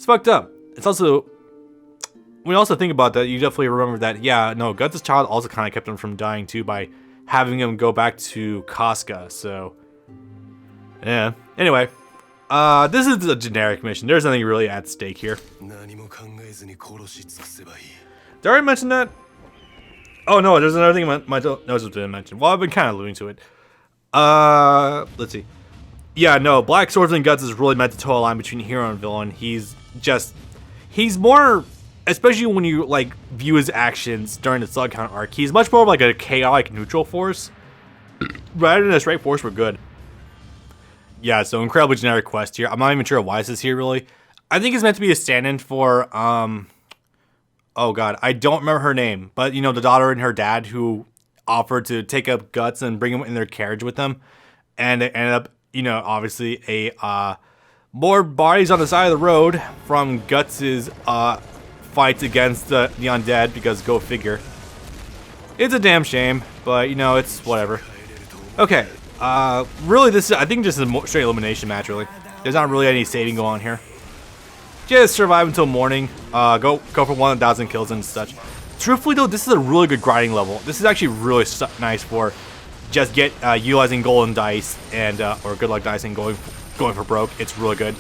fucked up. It's also, when you also think about that, you definitely remember that, yeah, no, Guts' child also kind of kept him from dying too by having him go back to Casca, so, yeah. Anyway, this is a generic mission. There's nothing really at stake here. Did I already mention that? Oh no, there's another thing my notes didn't mention. Well, I've been kind of alluding to it. Let's see. Yeah, no, Black Swordsman Guts is really meant to toe a line between hero and villain. He's more, especially when you like view his actions during the Slug Count arc, he's much more of like a chaotic neutral force rather than a straight force for good. Yeah, so incredibly generic quest here. I'm not even sure why this is here really. I think it's meant to be a stand-in for oh god, I don't remember her name, but you know, the daughter and her dad who offered to take up Guts and bring him in their carriage with them, and it ended up, you know, obviously a more bodies on the side of the road from Guts's fights against the undead, because go figure. It's a damn shame, but you know, it's whatever. Okay, really this is, I think this is a straight elimination match really. There's not really any saving going on here. Just survive until morning, go for 1,000 kills and such. Truthfully though, this is a really good grinding level. This is actually really nice for just utilizing golden dice and or good luck dice and going for broke. It's really good.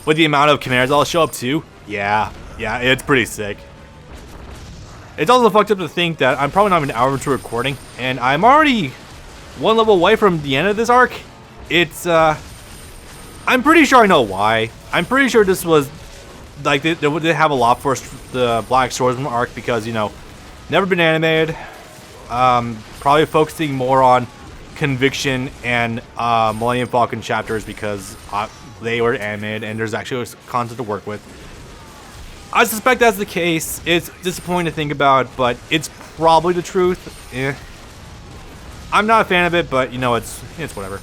With the amount of commands that'll show up too, yeah, it's pretty sick. It's also fucked up to think that I'm probably not even an hour into recording, and I'm already one level away from the end of this arc. It's I'm pretty sure I know why. I'm pretty sure this was like they have a lot for the Black Swordsman arc because, you know, never been animated. Probably focusing more on Conviction and Millennium Falcon chapters because they were animated and there's actually content to work with. I suspect that's the case. It's disappointing to think about, but it's probably the truth. I'm not a fan of it, but you know, it's whatever.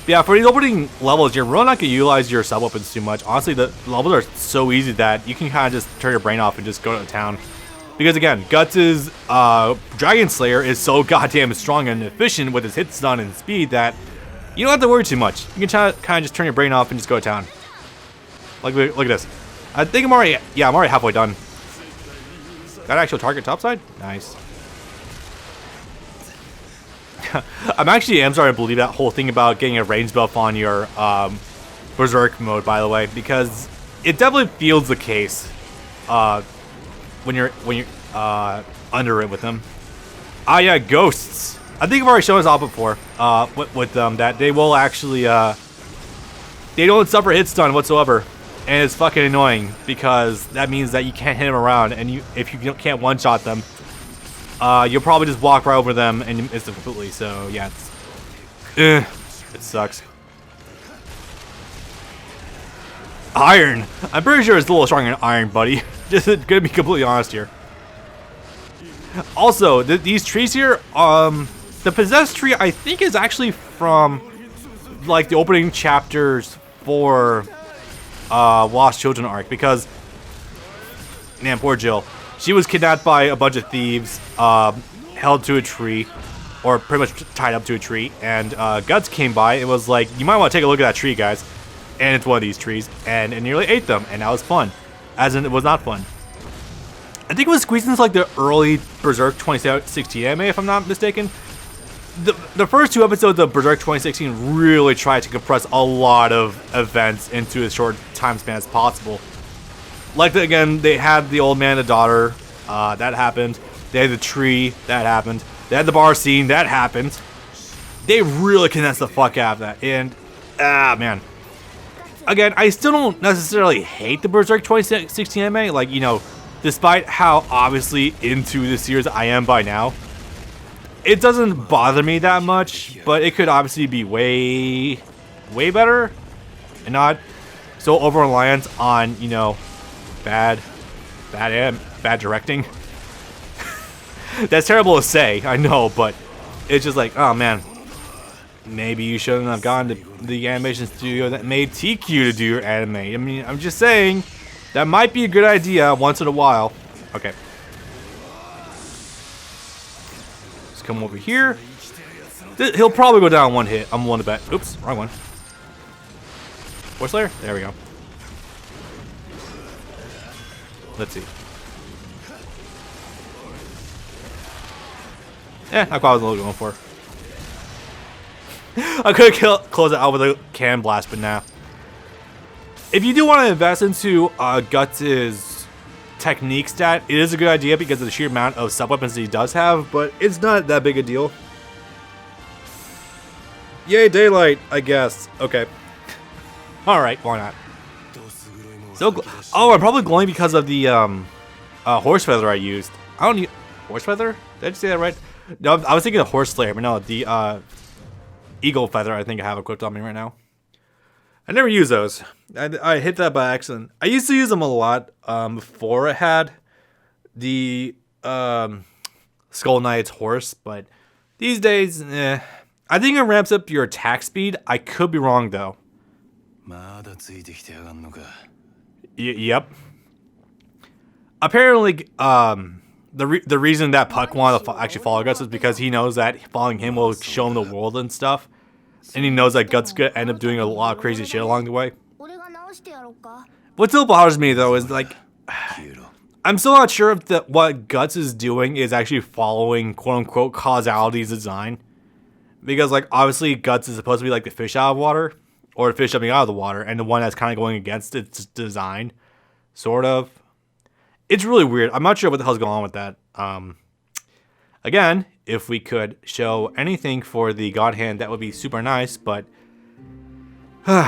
But yeah, for these opening levels, you're really not going to utilize your sub-weapons too much. Honestly, the levels are so easy that you can kind of just turn your brain off and just go to the town. Because again, Guts' Dragon Slayer is so goddamn strong and efficient with his hit stun and speed that you don't have to worry too much. You can kind of just turn your brain off and just go to town. Like, look at this. I think I'm already halfway done. Got an actual target topside? Nice. I'm starting to believe that whole thing about getting a range buff on your Berserk mode, by the way, because it definitely feels the case when you're under it with them. Ah, yeah, ghosts. I think I've already shown us all before with them that they will actually they don't suffer hit stun whatsoever, and it's fucking annoying because that means that you can't hit them around, and if you can't one shot them. You'll probably just walk right over them and miss them completely. So yeah, it sucks. Iron. I'm pretty sure it's a little stronger than iron, buddy. Just gonna be completely honest here. Also, these trees here, the possessed tree I think is actually from like the opening chapters for Lost Children arc, because man, poor Jill. She was kidnapped by a bunch of thieves, held to a tree, or pretty much tied up to a tree, and Guts came by and was like, you might want to take a look at that tree, guys. And it's one of these trees, and it nearly ate them, and that was fun. As in, it was not fun. I think it was squeezed into like the early Berserk 2016 anime, if I'm not mistaken. The first two episodes of Berserk 2016 really tried to compress a lot of events into as short time span as possible. Like, again, they had the old man and the daughter, that happened. They had the tree, that happened. They had the bar scene, that happened. They really condensed the fuck out of that, and, man. Again, I still don't necessarily hate the Berserk 2016 anime, like, you know, despite how obviously into the series I am by now. It doesn't bother me that much, but it could obviously be way better, and not so over-reliant on, you know, bad directing. That's terrible to say, I know, but it's just like, oh man, maybe you shouldn't have gone to the animation studio that made TQ to do your anime. I mean, I'm just saying, that might be a good idea once in a while. Okay. Let's come over here. He'll probably go down one hit, I'm willing to bet. Oops, wrong one. Force Slayer? There we go. Let's see. Yeah, not quite what I was going for. I could have closed it out with a cannon blast, but nah. If you do want to invest into Guts' technique stat, it is a good idea because of the sheer amount of sub-weapons that he does have, but it's not that big a deal. Yay, daylight, I guess. Okay. Alright, why not? So, oh, I'm probably glowing because of the horse feather I used. I don't need horse feather? Did I just say that right? No, I was thinking of horse slayer, but no, the eagle feather I think I have equipped on me right now. I never use those. I hit that by accident. I used to use them a lot before I had the Skull Knight's horse, but these days, I think it ramps up your attack speed. I could be wrong though. Yep. Apparently, the reason that Puck wanted to actually follow Guts is because he knows that following him will show him the world and stuff. And he knows that Guts could end up doing a lot of crazy shit along the way. What still bothers me though is like, I'm still not sure if what Guts is doing is actually following quote-unquote causality's design. Because like obviously Guts is supposed to be like the fish out of water, or the fish jumping out of the water, and the one that's kind of going against its design, sort of. It's really weird. I'm not sure what the hell's going on with that. Again, if we could show anything for the God Hand, that would be super nice, but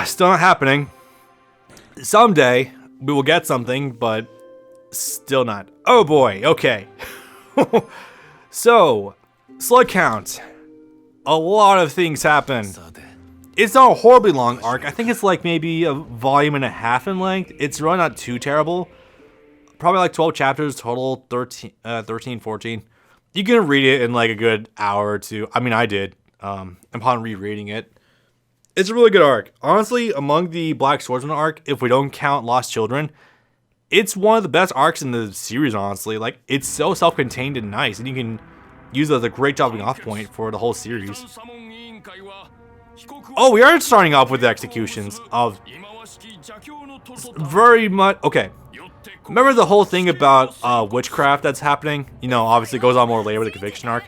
still not happening. Someday we will get something, but still not. Oh boy, okay. So, Slug Count. A lot of things happen. It's not a horribly long arc. I think it's like maybe a volume and a half in length. It's really not too terrible. Probably like 12 chapters total, 13, 14. You can read it in like a good hour or two. I mean, I did upon rereading it. It's a really good arc. Honestly, among the Black Swordsman arc, if we don't count Lost Children, it's one of the best arcs in the series, honestly. Like, it's so self-contained and nice, and you can use it as a great jumping off point for the whole series. Oh, we are starting off with the executions of very much. Okay, remember the whole thing about witchcraft that's happening? You know, obviously it goes on more later with the conviction arc.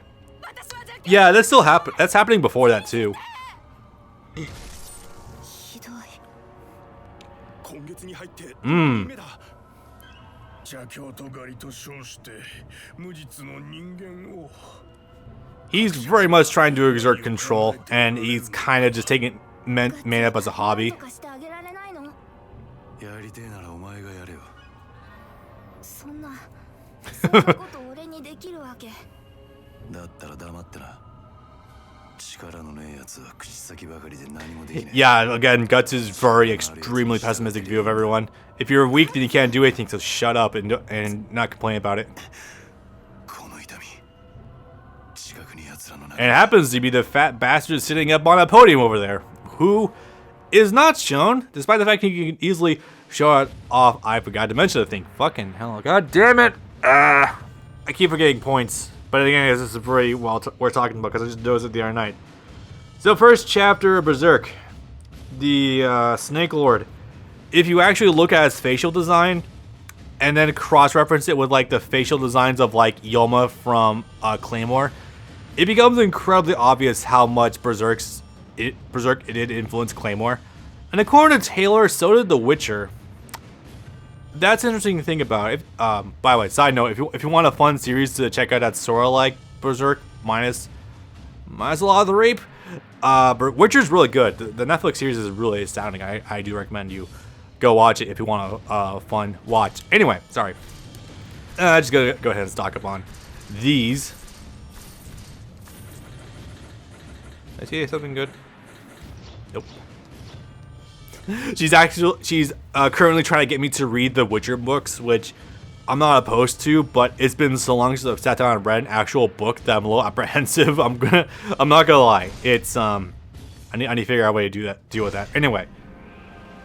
Yeah, that's still that's happening before that too. He's very much trying to exert control, and he's kind of just taking made up as a hobby. Yeah, again, Guts is very extremely pessimistic view of everyone. If you're weak, then you can't do anything, so shut up and not complain about it. And it happens to be the fat bastard sitting up on a podium over there, who is not shown, despite the fact he can easily show it off. I forgot to mention the thing. Fucking hell, god damn it! I keep forgetting points. But again, this is very well we're talking about because I just noticed it the other night. So first chapter, Berserk, the Snake Lord. If you actually look at his facial design, and then cross-reference it with like the facial designs of like Yoma from Claymore, it becomes incredibly obvious how much Berserk did influence Claymore. And according to Taylor, so did The Witcher. That's an interesting thing about it. By the way, side note, if you want a fun series to check out that's sort of like Berserk, minus a lot of the rape, but Witcher's really good. The Netflix series is really astounding. I do recommend you go watch it if you want a fun watch. Anyway, sorry. Just go ahead and stock up on these. I see something good. Nope. She's currently trying to get me to read the Witcher books, which I'm not opposed to, but it's been so long since I've sat down and read an actual book that I'm a little apprehensive. I'm not gonna lie. It's I need to figure out a way to deal with that. Anyway,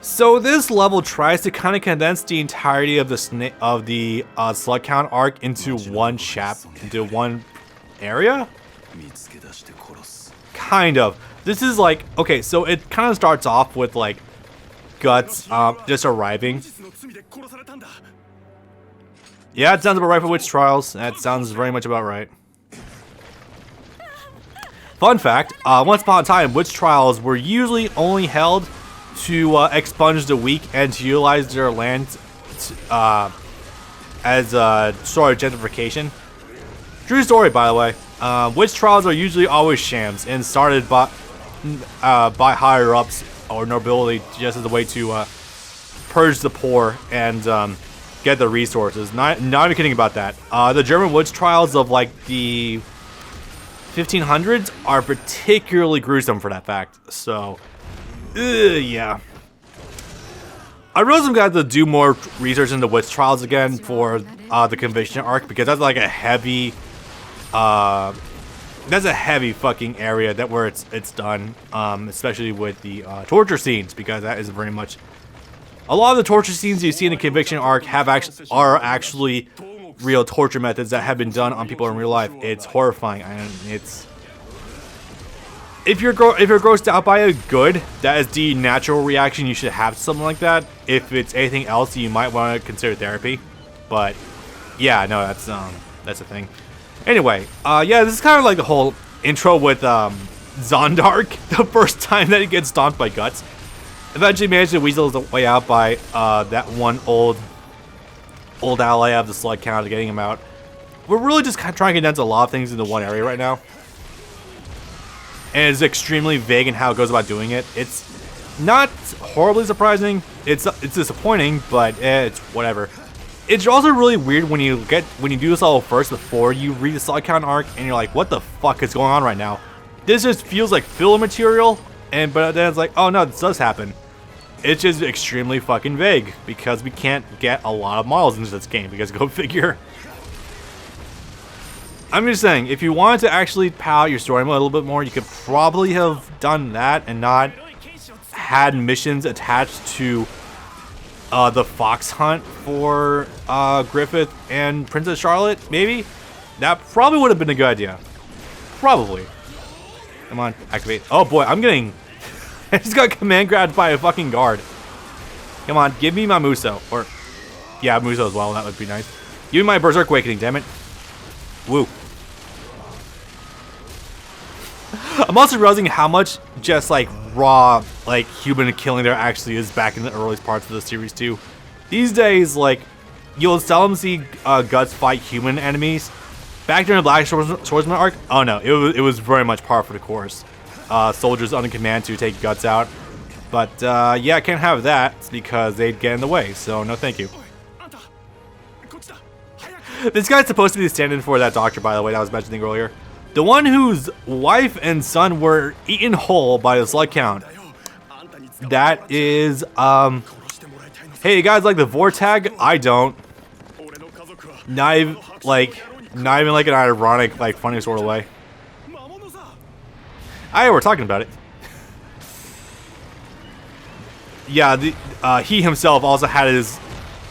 so this level tries to kind of condense the entirety of the Slug Count arc into one area. Kind of. This is like, okay, so it kind of starts off with like Guts just arriving. Yeah, it sounds about right for Witch Trials. That sounds very much about right. Fun fact, once upon a time, Witch Trials were usually only held to expunge the weak and to utilize their land as sort of gentrification. True story, by the way. Witch Trials are usually always shams and started by higher-ups or nobility just as a way to purge the poor and get the resources. Not even kidding about that. The German witch trials of like the 1500s are particularly gruesome for that fact. So, yeah. I realize I'm gonna have to do more research into witch trials again for the conviction arc, because that's like a heavy, that's a heavy fucking area that where it's done, especially with the torture scenes, because that is very much. A lot of the torture scenes you see in the conviction arc are actually real torture methods that have been done on people in real life. It's horrifying, and it's if you're grossed out by it, good. That is the natural reaction you should have to something like that. If it's anything else, you might want to consider therapy. But yeah, no, that's a thing. Anyway, yeah, this is kind of like the whole intro with Zondark, the first time that he gets stomped by Guts. Eventually managed to weasel his way out by that one old ally of the Slug Count, getting him out. We're really just kind of trying to condense a lot of things into one area right now. And it's extremely vague in how it goes about doing it. It's not horribly surprising. It's disappointing, but it's whatever. It's also really weird when you do this level first before you read the Slug Count arc, and you're like, what the fuck is going on right now? This just feels like filler material, but then it's like, oh no, this does happen. It's just extremely fucking vague, because we can't get a lot of models into this game, because go figure. I'm just saying, if you wanted to actually pad out your story mode a little bit more, you could probably have done that and not had missions attached to the fox hunt for Griffith and Princess Charlotte, maybe? That probably would have been a good idea. Probably. Come on, activate. Oh boy, I'm getting... I just got command grabbed by a fucking guard. Come on, give me my Muso. Or, yeah, Muso as well, that would be nice. Give me my Berserk Awakening, damn it. Woo. I'm also realizing how much just like raw, like human killing there actually is back in the earliest parts of the series too. These days, like, you'll seldom see Guts fight human enemies. Back during the Black Swordsman arc, oh no, it was very much par for the course. Soldiers under command to take Guts out. But yeah, I can't have that because they'd get in the way, so no thank you. This guy's supposed to be the stand-in for that doctor, by the way, that I was mentioning earlier. The one whose wife and son were eaten whole by the Slug Count. That is, hey, you guys like the Vortag? I don't. Not even like an ironic, like, funny sort of way. We're talking about it. Yeah, he himself also had his,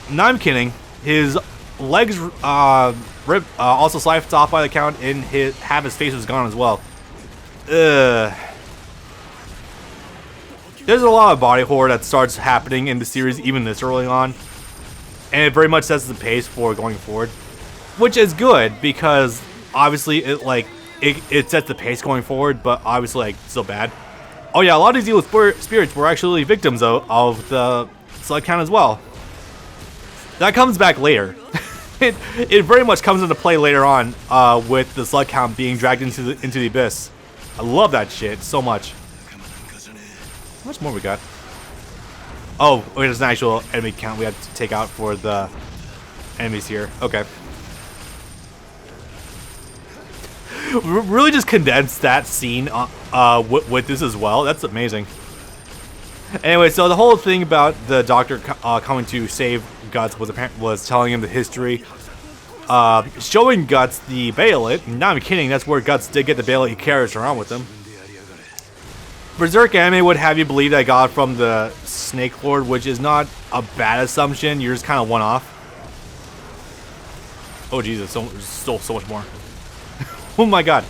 no, I'm kidding, his legs ripped, also sliced off by the Count, and half his face was gone as well. There's a lot of body horror that starts happening in the series even this early on, and it very much sets the pace for going forward, which is good because obviously it sets the pace going forward, but obviously like still bad. Oh yeah, a lot of these evil spirits were actually victims of the Slug Count as well. That comes back later. It very much comes into play later on with the Slug Count being dragged into the abyss. I love that shit so much. How much more we got? Oh, there's an actual enemy count we have to take out for the enemies here. Okay. Really just condensed that scene with this as well. That's amazing. Anyway, so the whole thing about the doctor coming to save Guts was telling him the history, showing Guts the Bayonet. Not even kidding, that's where Guts did get the Bayonet he carries around with him. Berserk anime would have you believe that I got it from the Snake Lord, which is not a bad assumption. You're just kind of one off. Oh Jesus, there's still so much more. Oh my god.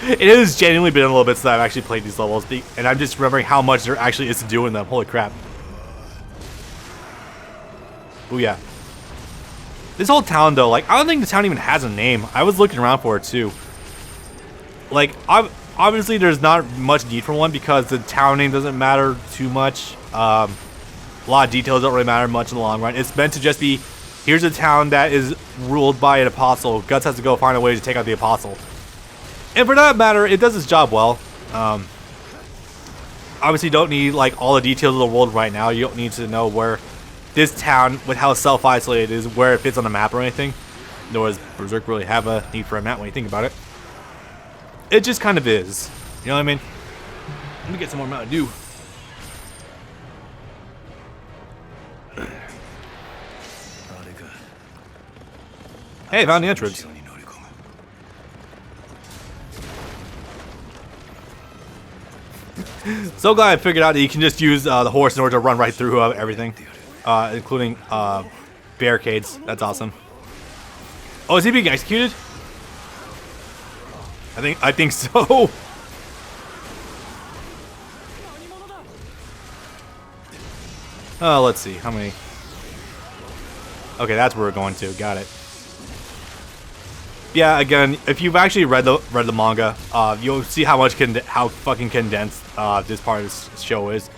It has genuinely been a little bit since I've actually played these levels, and I'm just remembering how much there actually is to do in them. Holy crap. Booyah. This whole town, though, like, I don't think the town even has a name. I was looking around for it, too. Like, obviously, there's not much need for one because the town name doesn't matter too much. A lot of details don't really matter much in the long run. It's meant to just be, here's a town that is ruled by an apostle. Guts has to go find a way to take out the apostle. And for that matter, it does its job well. Obviously, you don't need, like, all the details of the world right now. You don't need to know where this town, with how self-isolated it is, where it fits on the map or anything. Nor does Berserk really have a need for a map when you think about it. It just kind of is. You know what I mean? Let me get some more Mountain Dew. Hey, found the entrance. So glad I figured out that you can just use the horse in order to run right through everything. Including barricades. That's awesome. Oh, is he being executed? I think so. Oh, let's see how many. Okay, that's where we're going to. Got it. Yeah, again, if you've actually read the manga, you'll see how fucking condensed this part of this show is.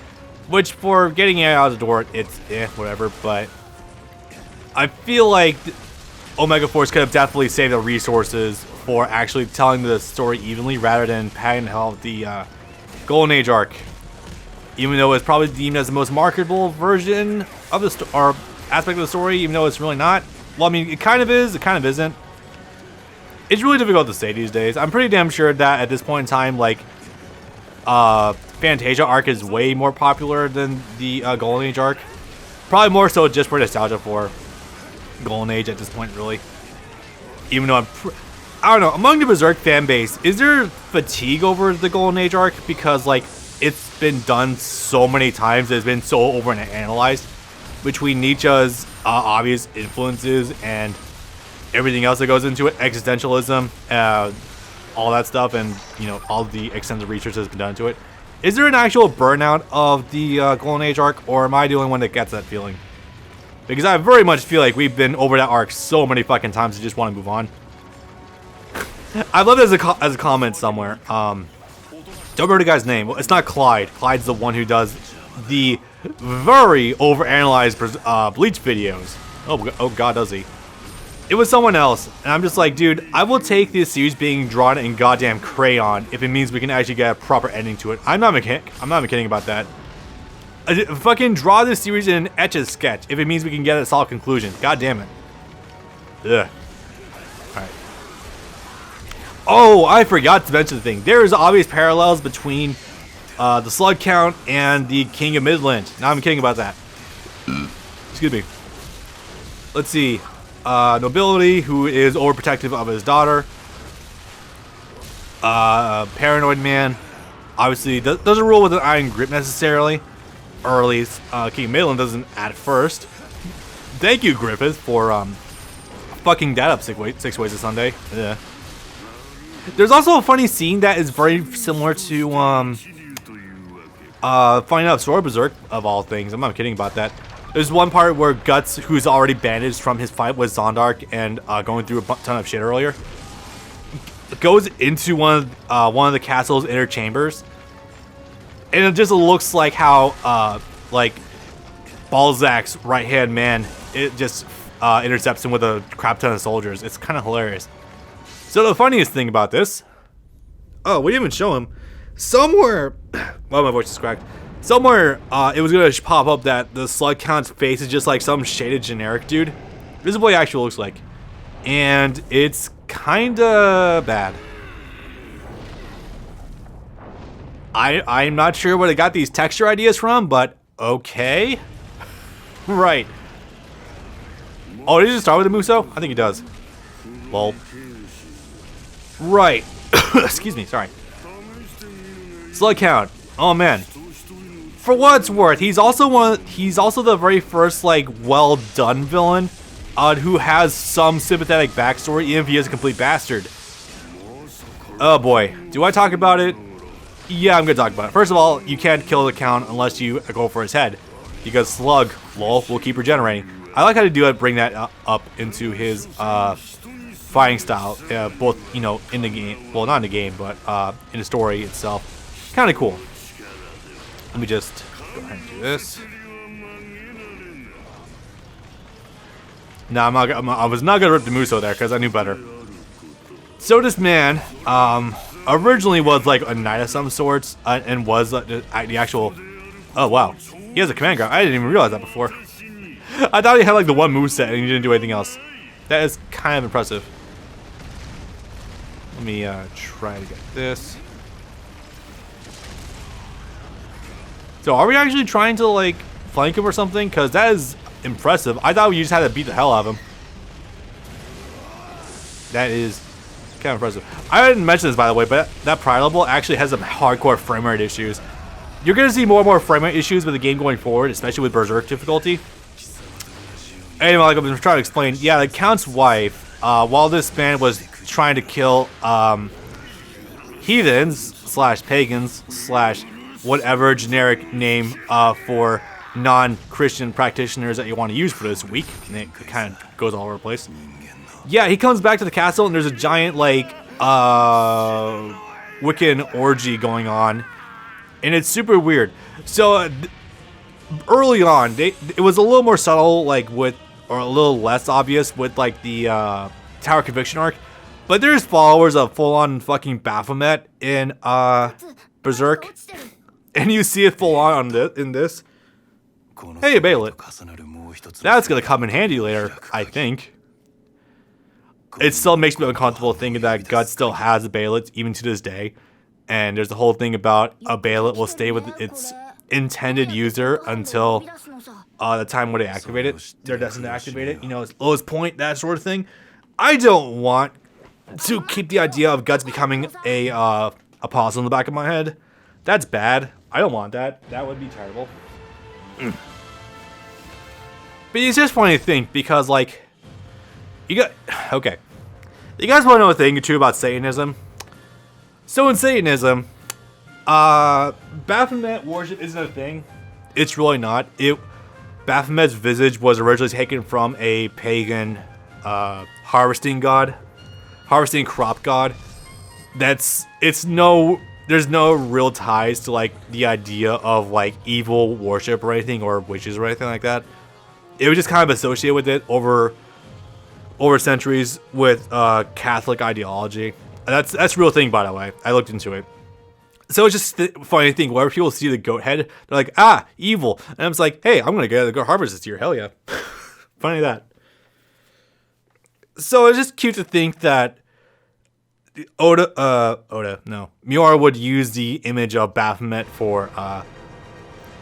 Which, for getting it out of the door, it's whatever. But I feel like Omega Force could have definitely saved the resources for actually telling the story evenly, rather than padding out the Golden Age arc. Even though it's probably deemed as the most marketable version of the or aspect of the story, even though it's really not. Well, I mean, it kind of is. It kind of isn't. It's really difficult to say these days. I'm pretty damn sure that at this point in time, like, Fantasia arc is way more popular than the Golden Age arc. Probably more so just for nostalgia for Golden Age at this point, really. Even though I don't know, among the Berserk fan base, is there fatigue over the Golden Age arc? Because, like, it's been done so many times, it's been so over and analyzed between Nietzsche's obvious influences and everything else that goes into it, existentialism, all that stuff, and, you know, all the extensive research that's been done to it. Is there an actual burnout of the Golden Age arc, or am I the only one that gets that feeling? Because I very much feel like we've been over that arc so many fucking times to just want to move on. I love it as a comment somewhere. Don't remember the guy's name. Well, it's not Clyde. Clyde's the one who does the very overanalyzed Bleach videos. Oh god, does he? It was someone else, and I'm just like, dude, I will take this series being drawn in goddamn crayon if it means we can actually get a proper ending to it. I'm not even kidding about that. Fucking draw this series in an Etch-a-Sketch if it means we can get a solid conclusion. God damn it. Ugh. Alright. Oh, I forgot to mention the thing. There's obvious parallels between the Slug Count and the King of Midland. Now I'm kidding about that. Excuse me. Let's see. Nobility, who is overprotective of his daughter. Paranoid man. Obviously, doesn't rule with an iron grip necessarily. Or at least, King of Midland doesn't at first. Thank you, Griffith, for fucking that up 6 ways to Sunday. Yeah. There's also a funny scene that is very similar to finding out Sword Berserk, of all things. I'm not kidding about that. There's one part where Guts, who's already bandaged from his fight with Zondark and going through a ton of shit earlier, goes into one of the castle's inner chambers, and it just looks like how like Balzac's right-hand man, it just intercepts him with a crap ton of soldiers. It's kind of hilarious. So the funniest thing about this, oh, we didn't even show him. Somewhere, well, my voice is cracked. Somewhere, it was gonna pop up that the Slug Count's face is just like some shaded generic dude. This is what he actually looks like, and it's kinda bad. I'm not sure where they got these texture ideas from, but okay. Right. Oh, did he just start with the Muso? I think he does. Lol. Right. Excuse me, sorry. Slug Count. Oh man. For what it's worth, he's also the very first, like, well done villain who has some sympathetic backstory, even if he is a complete bastard. Oh boy. Do I talk about it? Yeah, I'm gonna talk about it. First of all, you can't kill the Count unless you go for his head, because Slug, lol, will keep regenerating. I like how to do it, bring that up into his fighting style, both, you know, in the game, well, not in the game, but in the story itself. Kind of cool. Let me just go ahead and do this. No, I was not gonna rip the Muso there because I knew better. So this man, originally was like a knight of some sorts, and was the actual. Oh wow, he has a command grab. I didn't even realize that before. I thought he had like the one moveset and he didn't do anything else. That is kind of impressive. Let me try to get this. So are we actually trying to like flank him or something? Because that is impressive. I thought we just had to beat the hell out of him. That is kind of impressive. I didn't mention this, by the way, but that Pride level actually has some hardcore frame rate issues. You're going to see more and more frame rate issues with the game going forward, especially with Berserk difficulty. Anyway, like I've been trying to explain, yeah, the Count's wife, while this man was trying to kill heathens slash pagans slash whatever generic name for non-Christian practitioners that you want to use for this week, and it kind of goes all over the place. Yeah, he comes back to the castle and there's a giant like Wiccan orgy going on, and it's super weird. So early on, it was a little more subtle, like with, or a little less obvious with like the Tower Conviction arc, but there's followers of full-on fucking Baphomet in Berserk, and you see it full-on in this. Hey, Bailet. That's gonna come in handy later, I think. It still makes me uncomfortable thinking that Guts still has a Bailet even to this day, and there's the whole thing about a Bailet will stay with its intended user until the time where they activate it. They're destined to activate it, you know, its lowest point, that sort of thing. I don't want to keep the idea of Guts becoming a apostle in the back of my head. That's bad. I don't want that. That would be terrible. But it's just funny to think because, like, okay. You guys want to know a thing or two about Satanism? So in Satanism, Baphomet worship isn't a thing. It's really not. Baphomet's visage was originally taken from a pagan harvesting god, harvesting crop god. There's no real ties to like the idea of like evil worship or anything, or witches or anything like that. It was just kind of associated with it over centuries with Catholic ideology. That's a real thing, by the way. I looked into it. So it's just a funny thing. Whenever people see the goat head, they're like, ah, evil. And I'm just like, hey, I'm going to go harvest this year. Hell yeah. Funny that. So it's just cute to think that Miura would use the image of Baphomet for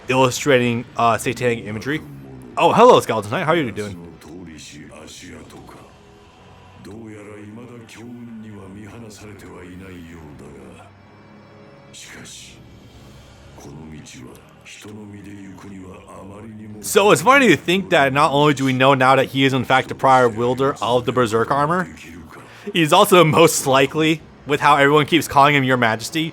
illustrating satanic imagery. Oh, hello, Skeleton Knight. How are you doing? So it's funny to think that not only do we know now that he is in fact the prior wielder of the Berserk armor, he's also most likely, with how everyone keeps calling him Your Majesty,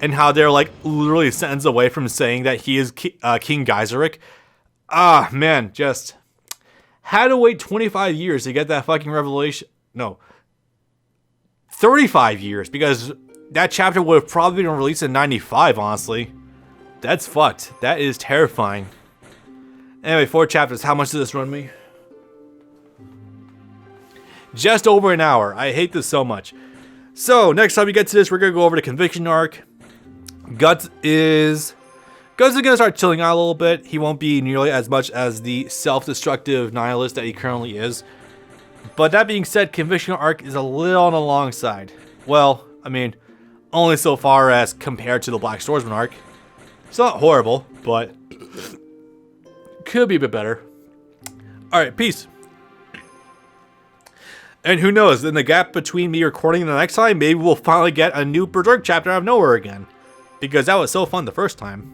and how they're like literally a sentence away from saying that he is King Geyserich. Ah, man, just had to wait 25 years to get that fucking revelation. No, 35 years, because that chapter would have probably been released in 95, honestly. That's fucked. That is terrifying. Anyway, 4 chapters. How much does this run me? Just over an hour. I hate this so much. So, next time we get to this, we're going to go over the Conviction arc. Guts is going to start chilling out a little bit. He won't be nearly as much as the self-destructive nihilist that he currently is. But that being said, Conviction arc is a little on the long side. Well, I mean, only so far as compared to the Black Swordsman arc. It's not horrible, but could be a bit better. Alright, peace. And who knows, in the gap between me recording the next time, maybe we'll finally get a new Berserk chapter out of nowhere again. Because that was so fun the first time.